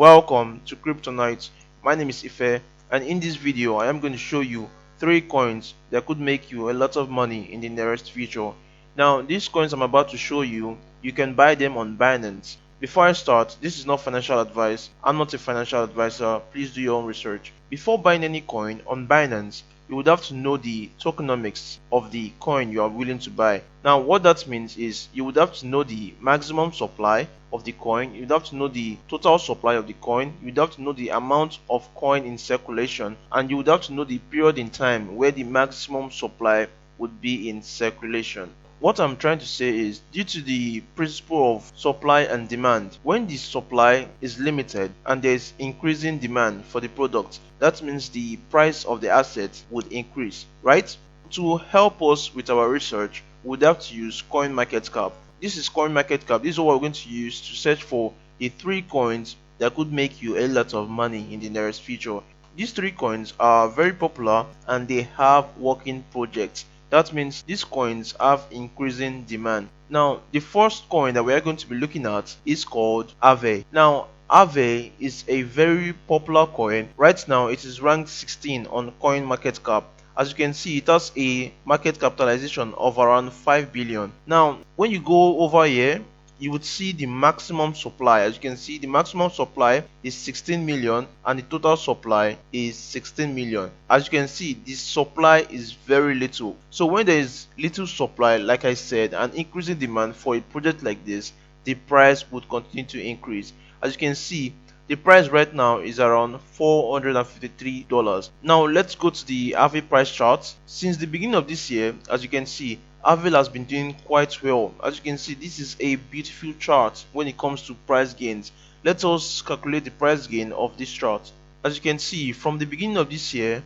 Welcome to Kryptonite. My name is Ife, and in this video I am going to show you 3 coins that could make you a lot of money in the nearest future. Now these coins I'm about to show you can buy them on Binance. Before I start, this is not financial advice. I'm not a financial advisor. Please do your own research. Before buying any coin on Binance, you would have to know the tokenomics of the coin you are willing to buy. Now what that means is you would have to know the maximum supply of the coin, you would have to know the total supply of the coin, you would have to know the amount of coin in circulation, and you would have to know the period in time where the maximum supply would be in circulation. What I'm trying to say is, due to the principle of supply and demand, when the supply is limited and there is increasing demand for the product, that means the price of the asset would increase, right? To help us with our research, we would have to use CoinMarketCap. This is CoinMarketCap. This is what we're going to use to search for the 3 coins that could make you a lot of money in the nearest future. These 3 coins are very popular and they have working projects. That means these coins have increasing demand. Now, the first coin that we are going to be looking at is called AAVE. Now, AAVE is a very popular coin. Right now, it is ranked 16 on CoinMarketCap. As you can see, it has a market capitalization of around 5 billion. Now, when you go over here, you would see the maximum supply. As you can see, the maximum supply is 16 million and the total supply is 16 million. As you can see, the supply is very little. So when there is little supply, like I said, and increasing demand for a project like this, the price would continue to increase. As you can see, the price right now is around $453. Now let's go to the AAVE price chart. Since the beginning of this year, as you can see, AAVE has been doing quite well. As you can see, this is a beautiful chart when it comes to price gains. Let us calculate the price gain of this chart. As you can see, from the beginning of this year,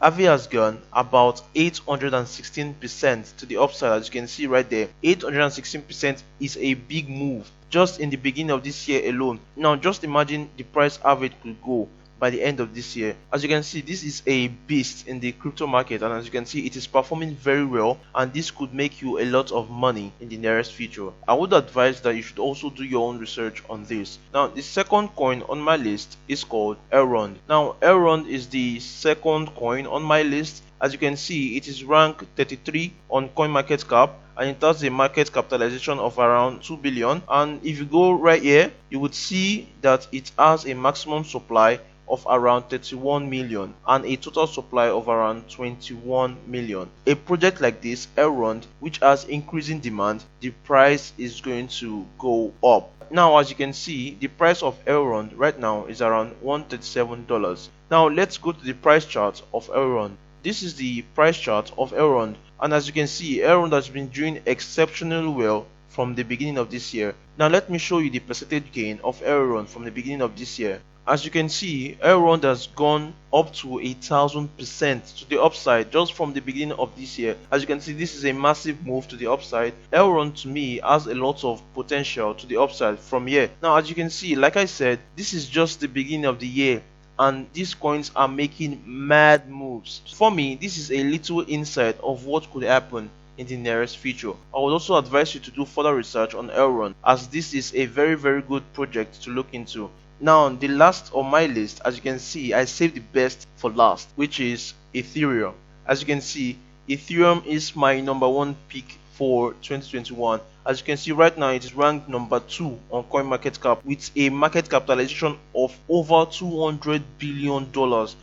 AAVE has gone about 816% to the upside. As you can see right there, 816% is a big move just in the beginning of this year alone. Now just imagine the price AAVE could go by the end of this year. As you can see, this is a beast in the crypto market, and as you can see, it is performing very well, and this could make you a lot of money in the nearest future. I would advise that you should also do your own research on this. Now the second coin on my list is called Elrond. Now Elrond is the second coin on my list. As you can see, it is ranked 33 on CoinMarketCap and it has a market capitalization of around 2 billion. And if you go right here, you would see that it has a maximum supply of around 31 million and a total supply of around 21 million. A project like this, Elrond, which has increasing demand, the price is going to go up. Now as you can see, the price of Elrond right now is around $137. Now let's go to the price chart of Elrond. This is the price chart of Elrond, and as you can see, Elrond has been doing exceptionally well from the beginning of this year. Now let me show you the percentage gain of Elrond from the beginning of this year. As you can see, Elrond has gone up to 1,000% to the upside just from the beginning of this year. As you can see, this is a massive move to the upside. Elrond to me has a lot of potential to the upside from here. Now as you can see, like I said, this is just the beginning of the year, and these coins are making mad moves. For me, this is a little insight of what could happen in the nearest future. I would also advise you to do further research on Elrond, as this is a very good project to look into. Now the last on my list, as you can see, I saved the best for last, which is Ethereum. As you can see, Ethereum is my number 1 pick for 2021. As you can see right now, it is ranked number 2 on CoinMarketCap with a market capitalization of over $200 billion.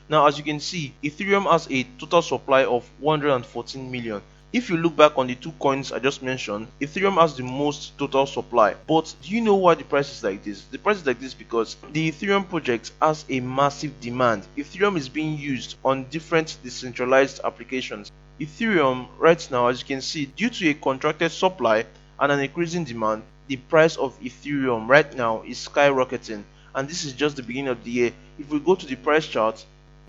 Now as you can see, Ethereum has a total supply of 114 million. If you look back on the 2 coins I just mentioned, Ethereum has the most total supply. But do you know why the price is like this? The price is like this because the Ethereum project has a massive demand. Ethereum is being used on different decentralized applications. Ethereum right now, as you can see, due to a contracted supply and an increasing demand, the price of Ethereum right now is skyrocketing, and this is just the beginning of the year. If we go to the price chart,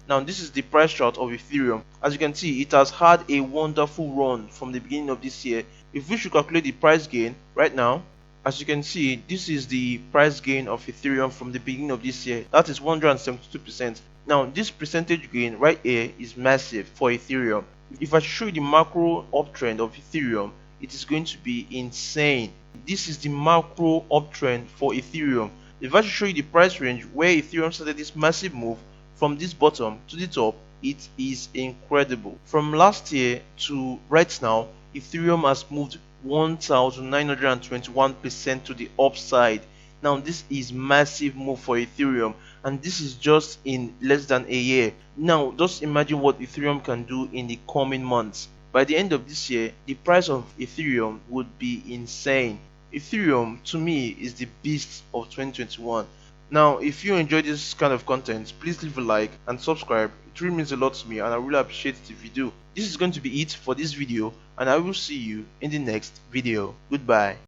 now this is the price chart of Ethereum. As you can see, it has had a wonderful run from the beginning of this year. If we should calculate the price gain right now, as you can see, this is the price gain of Ethereum from the beginning of this year. That is 172%. Now this percentage gain right here is massive for Ethereum. If I show you the macro uptrend of Ethereum, it is going to be insane. This is the macro uptrend for Ethereum. If I should show you the price range where Ethereum started this massive move from this bottom to the top, it is incredible. From last year to right now, Ethereum has moved 1921% to the upside. Now this is massive move for Ethereum, and this is just in less than a year. Now just imagine what Ethereum can do in the coming months. By the end of this year, the price of Ethereum would be insane. Ethereum to me is the beast of 2021. Now if you enjoy this kind of content, please leave a like and subscribe. It really means a lot to me, and I really appreciate it if you do. This is going to be it for this video, and I will see you in the next video. Goodbye.